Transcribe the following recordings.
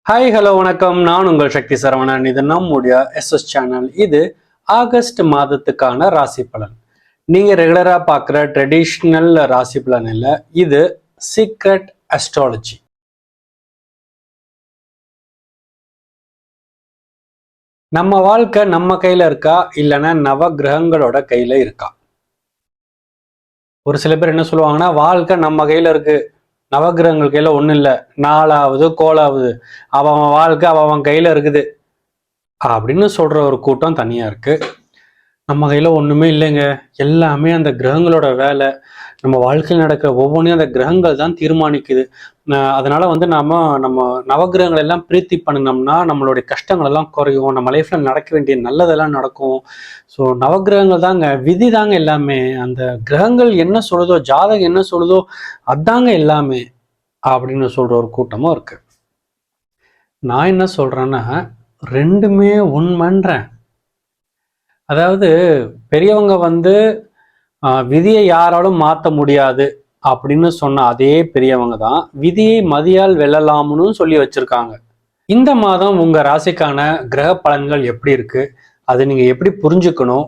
Hi hello வணக்கம். நான் உங்கள் சக்தி சரவணன். இது நம்முடைய எஸ்எஸ் சேனல். இது ஆகஸ்ட் மாதத்துக்கான ராசி பலன். நீங்க ரெகுலரா பார்க்குற ட்ரெடிஷ்னல் ராசி பலன் இல்லை, இது சீக்ரெட் அஸ்ட்ராலஜி. நம்ம வாழ்க்கை நம்ம கையில இருக்கா இல்லைன்னா நவ கிரகங்களோட கையில இருக்கா? ஒரு சில பேர் என்ன சொல்லுவாங்கன்னா, வாழ்க்கை நம்ம கையில இருக்கு, நவகிரகங்கள் கையில ஒன்றும் இல்லை, நாலாவது கோலாவது, அவன் வாழ்க்கை அவன் கையில இருக்குது அப்படின்னு சொல்ற ஒரு கூட்டம் தனியா இருக்கு. நம்ம கையில ஒண்ணுமே இல்லைங்க, எல்லாமே அந்த கிரகங்களோட வேலை. நம்ம வாழ்க்கையில் நடக்கிற ஒவ்வொன்றையும் அந்த கிரகங்கள் தான் தீர்மானிக்குது. அதனால நம்ம நவகிரகங்கள் எல்லாம் பிரீத்தி பண்ணினோம்னா நம்மளுடைய கஷ்டங்கள் எல்லாம் குறையும், நம்ம லைஃப்ல நடக்க வேண்டிய நல்லதெல்லாம் நடக்கும். ஸோ நவகிரகங்கள் தாங்க, விதி தாங்க எல்லாமே. அந்த கிரகங்கள் என்ன சொல்லுதோ, ஜாதகம் என்ன சொல்லுதோ அதாங்க எல்லாமே அப்படின்னு சொல்ற ஒரு கூட்டமும் இருக்கு. நான் என்ன சொல்றேன்னா, ரெண்டுமே உண்மைன்றேன். அதாவது பெரியவங்க விதியை யாராலும் மாற்ற முடியாது அப்படின்னு சொன்ன அதே பெரியவங்க தான் விதியை மதியால் வெல்லலாம்னு சொல்லி வச்சிருக்காங்க. இந்த மாதம் உங்க ராசிக்கான கிரக பலன்கள் எப்படி இருக்கு, அதை நீங்க எப்படி புரிஞ்சுக்கணும்,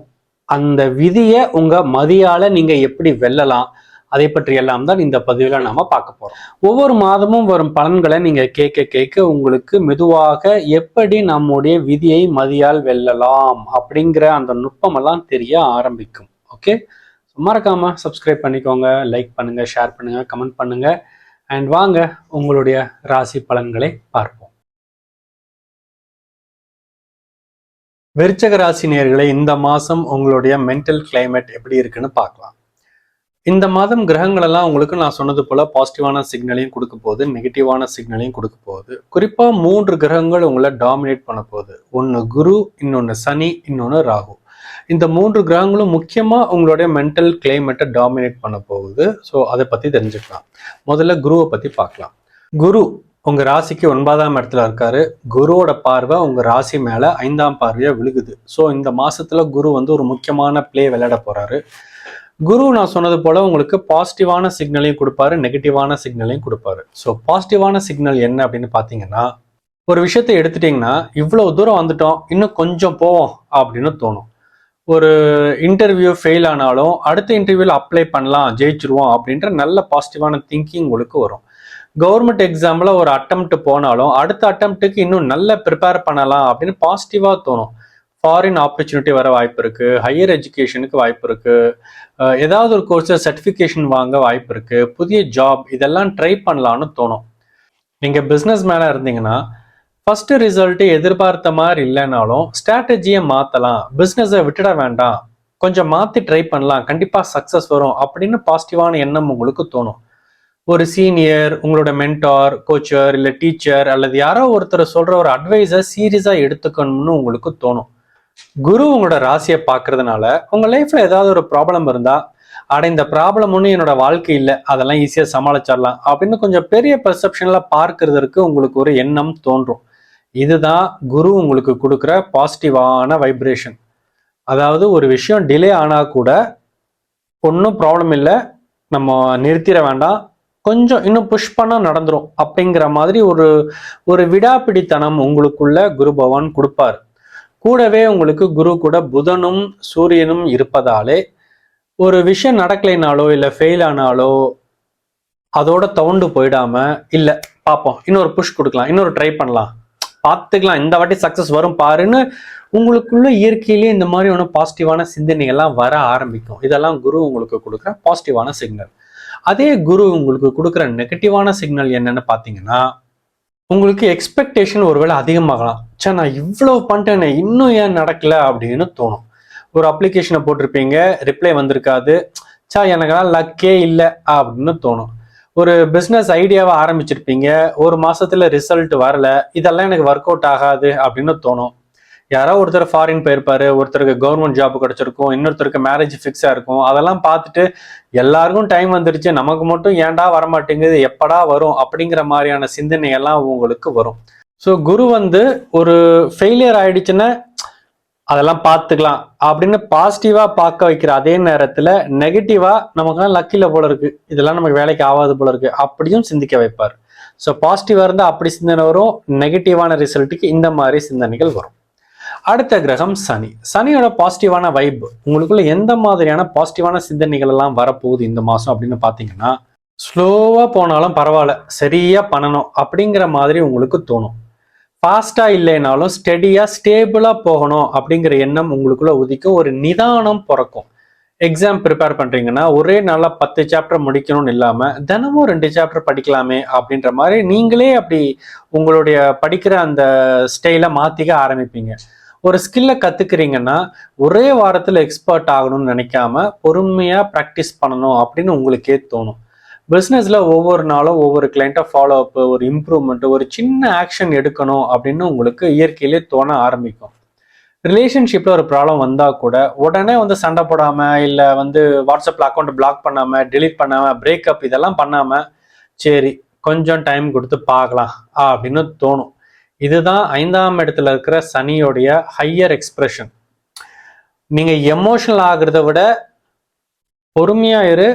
அந்த விதியை உங்க மதியால நீங்க எப்படி வெல்லலாம், அதை பற்றி எல்லாம் தான் இந்த பதிவில் நாம பார்க்க போறோம். ஒவ்வொரு மாதமும் வரும் பலன்களை நீங்க கேட்க கேட்க உங்களுக்கு மெதுவாக எப்படி நம்முடைய விதியை மதியால் வெல்லலாம் அப்படிங்கிற அந்த நுட்பமெல்லாம் தெரிய ஆரம்பிக்கும். ஓகே, மறக்காம சப்ஸ்கிரைப் பண்ணிக்கோங்க, லைக் பண்ணுங்க, ஷேர் பண்ணுங்க, கமெண்ட் பண்ணுங்க. அண்ட் வாங்க உங்களுடைய ராசி பலன்களை பார்ப்போம். விருச்சக ராசி நேயர்களே, இந்த மாசம் உங்களுடைய மென்டல் கிளைமேட் எப்படி இருக்குன்னு பார்க்கலாம். இந்த மாதம் கிரகங்கள் எல்லாம் உங்களுக்கு நான் சொன்னது போல பாசிட்டிவான சிக்னலையும் கொடுக்க போகுது, நெகட்டிவான சிக்னலையும் கொடுக்க போகுது. குறிப்பா 3 கிரகங்கள் உங்களை டாமினேட் பண்ண போகுது. ஒன்னு குரு, இன்னொன்னு சனி, இன்னொன்னு ராகு. இந்த 3 கிரகங்களும் முக்கியமா உங்களுடைய மென்டல் கிளைமேட்டை டாமினேட் பண்ண போகுது. ஸோ அதை பத்தி தெரிஞ்சுக்கலாம். முதல்ல குருவை பத்தி பார்க்கலாம். குரு உங்க ராசிக்கு 9ஆம் இடத்துல இருக்காரு. குருவோட பார்வை உங்க ராசி மேல 5ஆம் பார்வையா விழுகுது. ஸோ இந்த மாசத்துல குரு ஒரு முக்கியமான பிளே விளையாட போறாரு. குரு நான் சொன்னது போல உங்களுக்கு பாசிட்டிவான சிக்னலையும் கொடுப்பாரு, நெகட்டிவான சிக்னலையும் கொடுப்பாரு. ஸோ பாசிட்டிவான சிக்னல் என்ன அப்படின்னு பார்த்தீங்கன்னா, ஒரு விஷயத்தை எடுத்துட்டீங்கன்னா இவ்வளவு தூரம் வந்துட்டோம், இன்னும் கொஞ்சம் போவோம் அப்படின்னு தோணும். ஒரு இன்டர்வியூ ஃபெயில் ஆனாலும் அடுத்த இன்டர்வியூல அப்ளை பண்ணலாம், ஜெயிச்சிருவோம் அப்படின்ற நல்ல பாசிட்டிவான திங்கிங் உங்களுக்கு வரும். கவர்மெண்ட் எக்ஸாம்ல ஒரு அட்டெம்ப்ட் போனாலும் அடுத்த அட்டெம்ப்ட்டுக்கு இன்னும் நல்ல ப்ரிப்பேர் பண்ணலாம் அப்படின்னு பாசிட்டிவா தோணும். ஃபாரின் ஆப்பர்ச்சுனிட்டி வர வாய்ப்பு இருக்கு, ஹையர் எஜுகேஷனுக்கு வாய்ப்பு இருக்கு, ஏதாவது ஒரு கோர்ஸ் சர்டிஃபிகேஷன் வாங்க வாய்ப்பு இருக்கு, புதிய ஜாப் இதெல்லாம் ட்ரை பண்ணலான்னு தோணும். நீங்க பிஸ்னஸ் மேனா இருந்தீங்கன்னா ஃபர்ஸ்ட் ரிசல்ட் எதிர்பார்த்த மாதிரி இல்லைனாலும் ஸ்ட்ராட்டஜியை மாத்தலாம், பிஸ்னஸை விட்டுட வேண்டாம், கொஞ்சம் மாத்தி ட்ரை பண்ணலாம், கண்டிப்பா சக்சஸ் வரும் அப்படின்னு பாசிட்டிவான எண்ணம் உங்களுக்கு தோணும். ஒரு சீனியர், உங்களோட மென்டார், கோச்சர் இல்லை டீச்சர் அல்லது யாரோ ஒருத்தர் சொல்ற ஒரு அட்வைஸை சீரியஸா எடுத்துக்கணும்னு உங்களுக்கு தோணும். குரு உங்களோட ராசியை பார்க்கறதுனால உங்க லைஃப்ல ஏதாவது ஒரு ப்ராப்ளம் இருந்தா, இந்த ப்ராப்ளம் ஒன்றும் என்னோட வாழ்க்கை இல்லை, அதெல்லாம் ஈஸியா சமாளிச்சிடலாம் அப்படின்னு கொஞ்சம் பெரிய பெர்செப்ஷன்ல பார்க்கறதுக்கு உங்களுக்கு ஒரு எண்ணம் தோன்றும். இதுதான் குரு உங்களுக்கு கொடுக்குற பாசிட்டிவான வைப்ரேஷன். அதாவது ஒரு விஷயம் டிலே ஆனா கூட ஒன்றும் ப்ராப்ளம் இல்லை, நம்ம நிறுத்திட வேண்டாம், கொஞ்சம் இன்னும் புஷ் பண்ணா நடந்துரும் அப்படிங்கிற மாதிரி ஒரு விடாப்பிடித்தனம் உங்களுக்குள்ள குரு பகவான் கொடுப்பாரு. கூடவே உங்களுக்கு குரு கூட புதனும் சூரியனும் இருப்பதாலே ஒரு விஷயம் நடக்கலைனாலோ இல்லை ஃபெயில் ஆனாலோ அதோட தவுண்டு போயிடாம, இல்லை பார்ப்போம், இன்னொரு புஷ் கொடுக்கலாம், இன்னொரு ட்ரை பண்ணலாம், பார்த்துக்கலாம், இந்த வாட்டி சக்சஸ் வரும் பாருன்னு உங்களுக்குள்ள இயற்கையிலேயே இந்த மாதிரி ஒன்று பாசிட்டிவான சிந்தனைகள்லாம் வர ஆரம்பிக்கும். இதெல்லாம் குரு உங்களுக்கு கொடுக்குற பாசிட்டிவான சிக்னல். அதே குரு உங்களுக்கு கொடுக்குற நெகட்டிவான சிக்னல் என்னன்னு பார்த்தீங்கன்னா, உங்களுக்கு எக்ஸ்பெக்டேஷன் ஒருவேளை அதிகமாகலாம். சே, நான் இவ்வளவு பண்ணிட்டேனே, இன்னும் ஏன் நடக்கல அப்படின்னு தோணும். ஒரு அப்ளிகேஷனை போட்டிருப்பீங்க, ரிப்ளை வந்திருக்காது, எனக்கெல்லாம் லக்கே இல்லை அப்படின்னு தோணும். ஒரு பிஸ்னஸ் ஐடியாவை ஆரம்பிச்சிருப்பீங்க, ஒரு மாசத்துல ரிசல்ட் வரல, இதெல்லாம் எனக்கு ஒர்க் அவுட் ஆகாது அப்படின்னு தோணும். யாரோ ஒருத்தர் ஃபாரின் போயிருப்பாரு, ஒருத்தருக்கு கவர்மெண்ட் ஜாப் கிடைச்சிருக்கும், இன்னொருத்தருக்கு மேரேஜ் ஃபிக்ஸா இருக்கும். அதெல்லாம் பார்த்துட்டு எல்லாருக்கும் டைம் வந்துருச்சு, நமக்கு மட்டும் ஏன்டா வரமாட்டேங்குது, எப்படா வரும் அப்படிங்கிற மாதிரியான சிந்தனை எல்லாம் உங்களுக்கு வரும். ஸோ குரு ஒரு ஃபெயிலியர் ஆயிடுச்சுன்னா அதெல்லாம் பார்த்துக்கலாம் அப்படின்னு பாசிட்டிவா பார்க்க வைக்கிற அதே நேரத்துல நெகட்டிவா நமக்குலாம் லக்கில போல இருக்கு, இதெல்லாம் நமக்கு வேலைக்கு ஆகாது போல இருக்கு அப்படியும் சிந்திக்க வைப்பார். ஸோ பாசிட்டிவாக இருந்தால் அப்படி சிந்தனை வரும், நெகட்டிவான ரிசல்ட்டுக்கு இந்த மாதிரி சிந்தனைகள் வரும். அடுத்த கிரகம் சனி. சனியோட பாசிட்டிவான வைப், உங்களுக்குள்ள எந்த மாதிரியான பாசிட்டிவான சிந்தனைகள் எல்லாம் வரப்போகுது இந்த மாதம் அப்படின்னு பார்த்தீங்கன்னா, ஸ்லோவாக போனாலும் பரவாயில்ல, சரியாக பண்ணணும் அப்படிங்கிற மாதிரி உங்களுக்கு தோணும். ஃபாஸ்ட்டாக இல்லைனாலும் ஸ்டெடியாக ஸ்டேபிளாக போகணும் அப்படிங்கிற எண்ணம் உங்களுக்குள்ள உதிக்கும். ஒரு நிதானம் பிறக்கும். எக்ஸாம் ப்ரிப்பேர் பண்ணுறீங்கன்னா ஒரே நாளில் 10 சாப்டர் முடிக்கணும்னு இல்லாமல் தினமும் 2 சாப்டர் படிக்கலாமே அப்படின்ற மாதிரி நீங்களே அப்படி உங்களுடைய படிக்கிற அந்த ஸ்டைலை மாற்றிக்க ஆரம்பிப்பீங்க. ஒரு ஸ்கில்லை கற்றுக்கிறீங்கன்னா ஒரே வாரத்தில் எக்ஸ்பர்ட் ஆகணும்னு நினைக்காம பொறுமையாக ப்ராக்டிஸ் பண்ணணும் அப்படின்னு உங்களுக்கே தோணும். பிஸ்னஸில் ஒவ்வொரு நாளும் ஒவ்வொரு கிளைண்ட்டை ஃபாலோ அப், ஒரு இம்ப்ரூவ்மெண்ட், ஒரு சின்ன ஆக்ஷன் எடுக்கணும் அப்படின்னு உங்களுக்கு இயற்கையிலே தோண ஆரம்பிக்கும். ரிலேஷன்ஷிப்பில் ஒரு ப்ராப்ளம் வந்தால் கூட உடனே சண்டை போடாமல், இல்லை வாட்ஸ்அப்பில் அக்கௌண்ட் பிளாக் பண்ணாமல், டெலீட் பண்ணாமல், பிரேக்கப் இதெல்லாம் பண்ணாமல், சரி கொஞ்சம் டைம் கொடுத்து பார்க்கலாம் அப்படின்னு தோணும். இதுதான் 5ஆம் இடத்துல இருக்கிற சனியோடைய ஹையர் எக்ஸ்பிரஷன். நீங்கள் எமோஷனல் ஆகிறத விட பொறுமையாக இரு,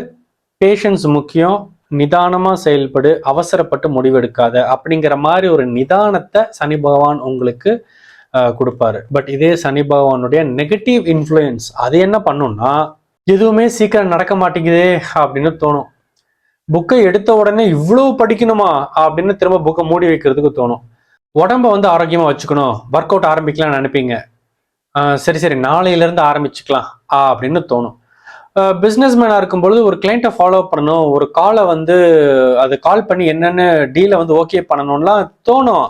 பேஷன்ஸ் முக்கியம், நிதானமாக செயல்படு, அவசரப்பட்டு முடிவெடுக்காத அப்படிங்கிற மாதிரி ஒரு நிதானத்தை சனி பகவான் உங்களுக்கு கொடுப்பாரு. பட் இதே சனி பகவானுடைய நெகட்டிவ் இன்ஃப்ளூயன்ஸ் அது என்ன பண்ணும்னா, எதுவுமே சீக்கிரம் நடக்க மாட்டேங்குதே அப்படின்னு தோணும். புக்கை எடுத்த உடனே இவ்வளவு படிக்கணுமா அப்படின்னு திரும்ப புக்கை மூடி வைக்கிறதுக்கு தோணும். உடம்ப ஆரோக்கியமா வச்சுக்கணும், ஒர்க் அவுட் ஆரம்பிக்கலாம்னு நினைப்பீங்க. சரி நாளையிலேருந்து ஆரம்பிச்சுக்கலாம் அப்படின்னு தோணும். பிஸ்னஸ் மேனாக இருக்கும்பொழுது ஒரு கிளைண்ட்டை ஃபாலோ பண்ணணும், ஒரு காலை அது கால் பண்ணி என்னென்னு டீலை ஓகே பண்ணணும்லாம் தோணும்.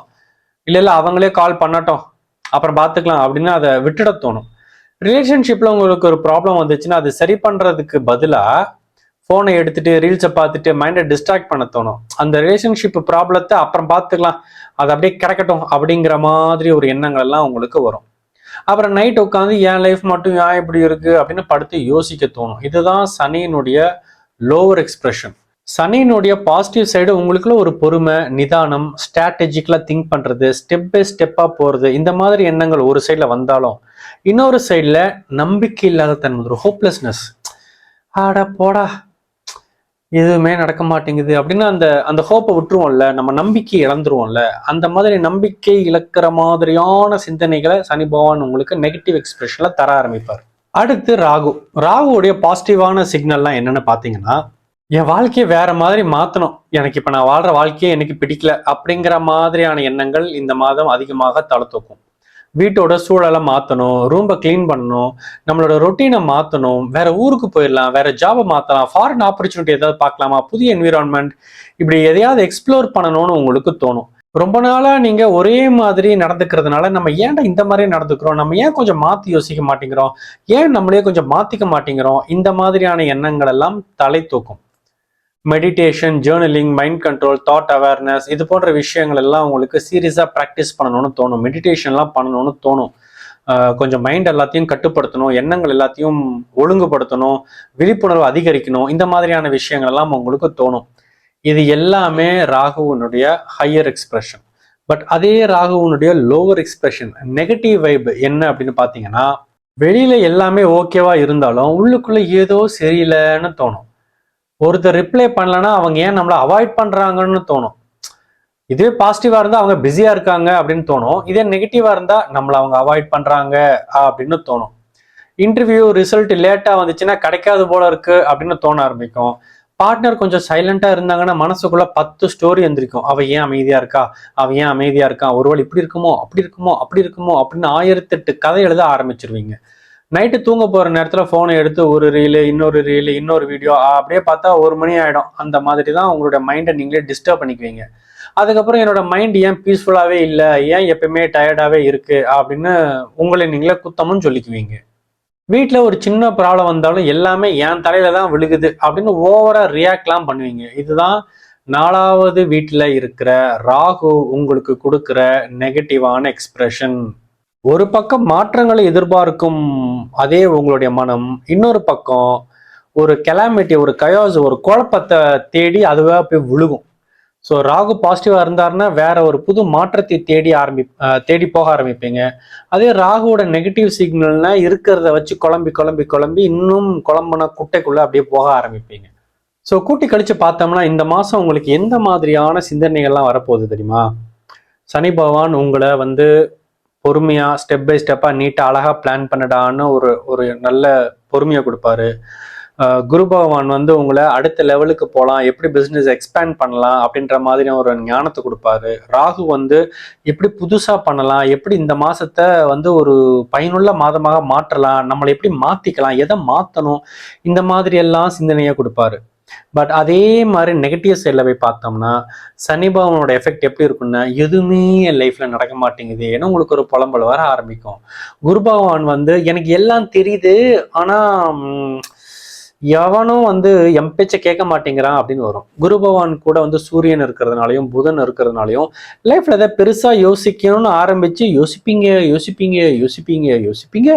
இல்லை அவங்களே கால் பண்ணட்டும் அப்புறம் பார்த்துக்கலாம் அப்படின்னு அதை விட்டுட தோணும். ரிலேஷன்ஷிப்பில் உங்களுக்கு ஒரு ப்ராப்ளம் வந்துச்சுன்னா அது சரி பண்ணுறதுக்கு பதிலாக ஃபோனை எடுத்துகிட்டு ரீல்ஸை பார்த்துட்டு மைண்டை டிஸ்ட்ராக்ட் பண்ண தோணும். அந்த ரிலேஷன்ஷிப் ப்ராப்ளத்தை அப்புறம் பார்த்துக்கலாம், அது அப்படியே கிடக்கட்டும் அப்படிங்கிற மாதிரி ஒரு எண்ணங்கள் எல்லாம் உங்களுக்கு வரும். அப்புறம் நைட் உட்காந்து என் லைஃப் மட்டும் ஏன் இப்படி இருக்குது அப்படின்னு படுத்து யோசிக்க தோணும். இதுதான் சனியினுடைய லோவர் எக்ஸ்பிரஷன். சனியினுடைய பாசிட்டிவ் சைடு உங்களுக்குள்ள ஒரு பொறுமை, நிதானம், ஸ்ட்ராட்டஜிக்கலாக திங்க் பண்ணுறது, ஸ்டெப் பை ஸ்டெப்பாக போகிறது, இந்த மாதிரி எண்ணங்கள் ஒரு சைடில் வந்தாலும் இன்னொரு சைடில் நம்பிக்கை இல்லாத தன்மை, ஒரு ஹோப்லெஸ்னஸ். ஆடா போடா எதுவுமே நடக்க மாட்டேங்குது அப்படின்னு அந்த ஹோப்பை விட்டுருவோம்ல, நம்ம நம்பிக்கை இழந்துருவோம்ல, அந்த மாதிரி நம்பிக்கை இழக்கிற மாதிரியான சிந்தனைகளை சனி பகவான் உங்களுக்கு நெகட்டிவ் எக்ஸ்பிரஷனில் தர ஆரம்பிப்பார். அடுத்து ராகு. ராகுவுடைய பாசிட்டிவான சிக்னல்லாம் என்னென்னு பார்த்தீங்கன்னா, என் வாழ்க்கையை வேற மாதிரி மாற்றணும், எனக்கு இப்போ நான் வாழ்கிற வாழ்க்கையே எனக்கு பிடிக்கல அப்படிங்கிற மாதிரியான எண்ணங்கள் இந்த மாதம் அதிகமாக தலை தூக்கும். வீட்டோட சூழலை மாற்றணும், ரூமை கிளீன் பண்ணணும், நம்மளோட ரொட்டீனை மாற்றணும், வேற ஊருக்கு போயிடலாம், வேற ஜாபை மாற்றலாம், ஃபாரின் ஆப்பர்ச்சுனிட்டி ஏதாவது பார்க்கலாமா, புதிய என்விரான்மெண்ட், இப்படி எதையாவது எக்ஸ்ப்ளோர் பண்ணணும்னு உங்களுக்கு தோணும். ரொம்ப நாளாக நீங்கள் ஒரே மாதிரி நடந்துக்கிறதுனால நம்ம ஏன்டா இந்த மாதிரி நடந்துக்கிறோம், நம்ம ஏன் கொஞ்சம் மாற்றி யோசிக்க மாட்டேங்கிறோம், ஏன் நம்மளே கொஞ்சம் மாற்றிக்க மாட்டேங்கிறோம், இந்த மாதிரியான எண்ணங்கள் எல்லாம் தலை தூக்கும். Meditation, journaling, mind control, thought awareness, இது போன்ற விஷயங்கள் எல்லாம் உங்களுக்கு சீரியஸாக ப்ராக்டிஸ் பண்ணணும்னு தோணும். மெடிடேஷன்லாம் பண்ணணும்னு தோணும். கொஞ்சம் மைண்ட் எல்லாத்தையும் கட்டுப்படுத்தணும், எண்ணங்கள் எல்லாத்தையும் ஒழுங்குபடுத்தணும், விழிப்புணர்வு அதிகரிக்கணும், இந்த மாதிரியான விஷயங்கள் எல்லாம் உங்களுக்கு தோணும். இது எல்லாமே ராகுவனுடைய ஹையர் எக்ஸ்பிரஷன். பட் அதே ராகுவனுடைய லோவர் எக்ஸ்பிரஷன், நெகட்டிவ் வைப் என்ன அப்படின்னு பார்த்தீங்கன்னா, வெளியில எல்லாமே ஓகேவா இருந்தாலும் உள்ளுக்குள்ள ஏதோ சரியில்லைன்னு தோணும். ஒருத்தர் ரிப்ளை பண்ணலன்னா அவங்க ஏன் நம்மளை அவாய்ட் பண்றாங்கன்னு தோணும். இதுவே பாசிட்டிவா இருந்தா அவங்க பிஸியா இருக்காங்க அப்படின்னு தோணும். இதே நெகட்டிவா இருந்தா நம்மளை அவங்க அவாய்ட் பண்றாங்க அப்படின்னு தோணும். இன்டர்வியூ ரிசல்ட் லேட்டா வந்துச்சுன்னா கிடைக்காது போல இருக்கு அப்படின்னு தோண ஆரம்பிக்கும். பார்ட்னர் கொஞ்சம் சைலண்டா இருந்தாங்கன்னா மனசுக்குள்ள 10 ஸ்டோரி எந்திரிக்கும். அவ ஏன் அமைதியா இருக்கா, அவ ஏன் அமைதியா இருக்கான், ஒருவேளை இப்படி இருக்குமோ அப்படி இருக்குமோ அப்படி இருக்குமோ அப்படின்னு 1008 கதை எழுத ஆரம்பிச்சிருவீங்க. நைட்டு தூங்க போகிற நேரத்தில் ஃபோனை எடுத்து ஒரு ரீலு, இன்னொரு வீடியோ அப்படியே பார்த்தா 1 மணி ஆகிடும். அந்த மாதிரி தான் உங்களுடைய மைண்டை நீங்களே டிஸ்டர்ப் பண்ணிக்குவீங்க. அதுக்கப்புறம் என்னோட மைண்ட் ஏன் பீஸ்ஃபுல்லாகவே இல்லை, ஏன் எப்பயுமே டயர்டாகவே இருக்குது அப்படின்னு உங்களை நீங்களே குத்தமும் சொல்லிக்குவீங்க. வீட்டில் ஒரு சின்ன ப்ராப்ளம் வந்தாலும் எல்லாமே என் தலையில தான் விழுகுது அப்படின்னு ஓவராக ரியாக்ட்லாம் பண்ணுவீங்க. இதுதான் 4வது வீட்டில் இருக்கிற ராகு உங்களுக்கு கொடுக்குற நெகட்டிவான எக்ஸ்பிரஷன். ஒரு பக்கம் மாற்றங்களை எதிர்பார்க்கும் அதே உங்களுடைய மனம், இன்னொரு பக்கம் ஒரு கெலாமிட்டி, ஒரு கயாஸ், ஒரு குழப்பத்தை தேடி அதுவாக போய் விழுகும். ஸோ ராகு பாசிட்டிவாக இருந்தாருன்னா வேற ஒரு புது மாற்றத்தை தேடி போக ஆரம்பிப்பீங்க. அதே ராகுவோட நெகட்டிவ் சிக்னல்னா இருக்கிறத வச்சு குழம்பி இன்னும் குழம்புன குட்டைக்குள்ள அப்படியே போக ஆரம்பிப்பீங்க. ஸோ கூட்டி கழிச்சு பார்த்தோம்னா இந்த மாசம் உங்களுக்கு எந்த மாதிரியான சிந்தனைகள்லாம் வரப்போகுது தெரியுமா? சனி பகவான் உங்களை வந்து பொறுமையா ஸ்டெப் பை ஸ்டெப்பா நீட்டா அழகா பிளான் பண்ணடான்னு ஒரு ஒரு நல்ல பொறுமையை கொடுப்பாரு. குரு பகவான் வந்து உங்களை அடுத்த லெவலுக்கு போகலாம், எப்படி பிஸ்னஸ் எக்ஸ்பேண்ட் பண்ணலாம் அப்படின்ற மாதிரி ஒரு ஞானத்தை கொடுப்பாரு. ராகு வந்து எப்படி புதுசா பண்ணலாம், எப்படி இந்த மாசத்தை வந்து ஒரு பயனுள்ள மாதமாக மாற்றலாம், நம்மளை எப்படி மாத்திக்கலாம், எதை மாத்தணும், இந்த மாதிரி எல்லாம் சிந்தனையை கொடுப்பாரு. பட் அதே மாதிரி நெகட்டிவ் சைடில் போய் பார்த்தோம்னா சனி பகவானோட எஃபெக்ட் எப்படி இருக்குன்னா, எதுவுமே என் லைஃப்ல நடக்க மாட்டேங்குது ஏன்னா உங்களுக்கு ஒரு புலம்பல் வர ஆரம்பிக்கும். குரு பகவான் வந்து எனக்கு எல்லாம் தெரியுது ஆனா எவனும் வந்து என் பேச்சை கேட்க மாட்டேங்கிறான் அப்படின்னு வரும். குரு பகவான் கூட வந்து சூரியன் இருக்கிறதுனாலையும் புதன் இருக்கிறதுனாலையும் லைஃப்ல எதாவது பெருசா யோசிக்கணும்னு ஆரம்பிச்சு யோசிப்பீங்க யோசிப்பீங்க யோசிப்பீங்க யோசிப்பீங்க,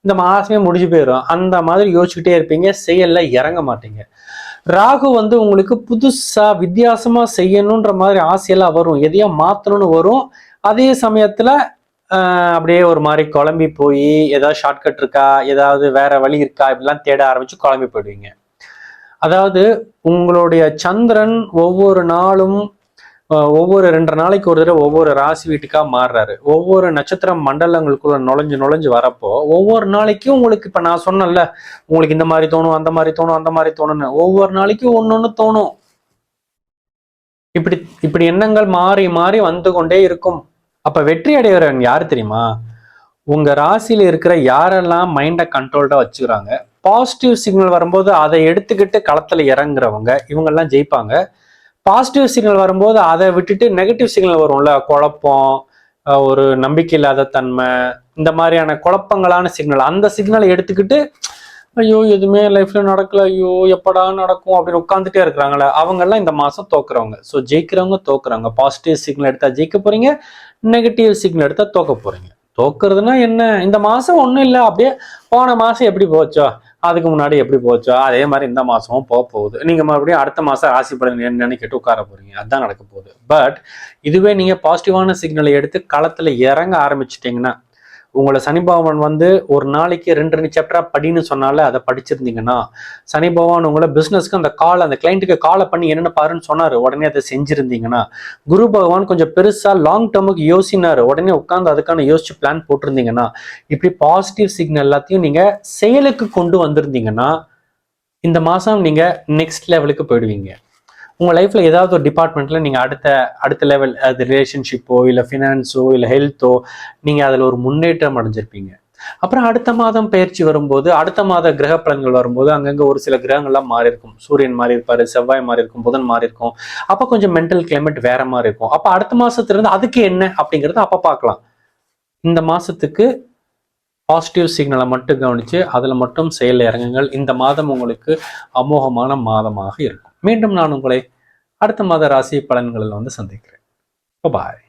இந்த மாசமே முடிஞ்சு போயிடும். அந்த மாதிரி யோசிச்சுக்கிட்டே இருப்பீங்க, செயல்ல இறங்க மாட்டீங்க. ராகு வந்து உங்களுக்கு புதுசா வித்தியாசமா செய்யணுன்ற மாதிரி ஆசையெல்லாம் வரும், எதையோ மாத்தணும்னு வரும். அதே சமயத்துல அப்படியே ஒரு மாதிரி குழம்பி போய் ஏதாவது ஷார்ட்கட் இருக்கா, ஏதாவது வேற வழி இருக்கா, இப்படிலாம் தேட ஆரம்பிச்சு குழம்பி போயிடுவீங்க. அதாவது உங்களுடைய சந்திரன் ஒவ்வொரு நாளும் ஒவ்வொரு 2 நாளைக்கு ஒரு தடவை ஒவ்வொரு ராசி வீட்டுக்கா மாறுறாரு. ஒவ்வொரு நட்சத்திர மண்டலங்களுக்குள்ள நுழைஞ்சு நுழைஞ்சு வரப்போ ஒவ்வொரு நாளைக்கும் உங்களுக்கு இப்ப நான் சொன்னேன்ல, உங்களுக்கு இந்த மாதிரி தோணும், அந்த மாதிரி தோணும், அந்த மாதிரி தோணும்னு ஒவ்வொரு நாளைக்கும் ஒன்னொன்னு தோணும். இப்படி இப்படி எண்ணங்கள் மாறி மாறி வந்து கொண்டே இருக்கும். அப்ப வெற்றி அடைகிறவன் யாரு தெரியுமா? உங்க ராசியில இருக்கிற யாரெல்லாம் மைண்டை கண்ட்ரோல்டா வச்சுக்கிறாங்க, பாசிட்டிவ் சிக்னல் வரும்போது அதை எடுத்துக்கிட்டு களத்துல இறங்குறவங்க இவங்கெல்லாம் ஜெயிப்பாங்க. பாசிட்டிவ் சிக்னல் வரும்போது அதை விட்டுட்டு நெகட்டிவ் சிக்னல் வரும்ல, குழப்பம், ஒரு நம்பிக்கை இல்லாத தன்மை, இந்த மாதிரியான குழப்பங்களான சிக்னல், அந்த சிக்னலை எடுத்துக்கிட்டு ஐயோ எதுவுமே லைஃப்ல நடக்கல, ஐயோ எப்படா நடக்கும் அப்படின்னு உட்காந்துட்டே இருக்கிறாங்களே அவங்க இந்த மாசம் தோக்குறவங்க. ஸோ ஜெயிக்கிறவங்க தோக்குறாங்க. பாசிட்டிவ் சிக்னல் எடுத்தா ஜெயிக்க போறீங்க, நெகட்டிவ் சிக்னல் எடுத்தா தோக்க போறீங்க. தோக்குறதுன்னா என்ன, இந்த மாசம் ஒன்றும் இல்லை, அப்படியே போன மாசம் எப்படி போச்சோ அதுக்கு முன்னாடி எப்படி போச்சோ அதே மாதிரி இந்த மாசமும் போக போகுது. நீங்க மறுபடியும் அடுத்த மாசம் ராசி பலன் என்னன்னு கேட்டு உட்கார போறீங்க, அதுதான் நடக்க போகுது. பட் இதுவே நீங்க பாசிட்டிவான சிக்னலை எடுத்து களத்துல இறங்க ஆரம்பிச்சிட்டீங்கன்னா, உங்களை சனி பகவான் வந்து ஒரு நாளைக்கு 2 சாப்டரா படின்னு சொன்னால அதை படிச்சிருந்தீங்கன்னா, சனி பகவான் உங்களை பிசினஸ்க்கு அந்த கிளைண்ட்டுக்கு காலை பண்ணி என்னென்ன பாருன்னு சொன்னாரு, உடனே அதை செஞ்சிருந்தீங்கன்னா, குரு பகவான் கொஞ்சம் பெருசா லாங் டேர்முக்கு யோசினாரு, உடனே உட்காந்து அதுக்கான யோசிச்சு பிளான் போட்டிருந்தீங்கன்னா, இப்படி பாசிட்டிவ் சிக்னல் எல்லாத்தையும் நீங்க செயலுக்கு கொண்டு வந்திருந்தீங்கன்னா, இந்த மாசம் நீங்க நெக்ஸ்ட் லெவலுக்கு போயிடுவீங்க. உங்கள் லைஃப்பில் ஏதாவது ஒரு டிபார்ட்மெண்ட்டில் நீங்கள் அடுத்த லெவல், அது ரிலேஷன்ஷிப்போ இல்லை ஃபினான்ஸோ இல்லை ஹெல்த்தோ, நீங்கள் அதில் ஒரு முன்னேற்றம் அடைஞ்சிருப்பீங்க. அப்புறம் அடுத்த மாதம் பயிற்சி வரும்போது, அடுத்த மாத கிரக பலன்கள் வரும்போது அங்கங்கே ஒரு சில கிரகங்கள்லாம் மாறி இருக்கும். சூரியன் மாறி இருப்பார், செவ்வாய் மாறி இருக்கும், புதன் மாறி இருக்கும். அப்போ கொஞ்சம் மென்டல் கிளைமேட் வேற மாதிரி இருக்கும். அப்போ அடுத்த மாதத்துலேருந்து அதுக்கு என்ன அப்படிங்கிறத அப்போ பார்க்கலாம். இந்த மாதத்துக்கு பாசிட்டிவ் சிக்னலை மட்டும் கவனித்து அதில் மட்டும் செயலில் இறங்குங்கள். இந்த மாதம் உங்களுக்கு அமோகமான மாதமாக இருக்கும். மீண்டும் நான் உங்களை அடுத்த மாத ராசி பலன்களில் வந்து சந்திக்கிறேன். பாய்.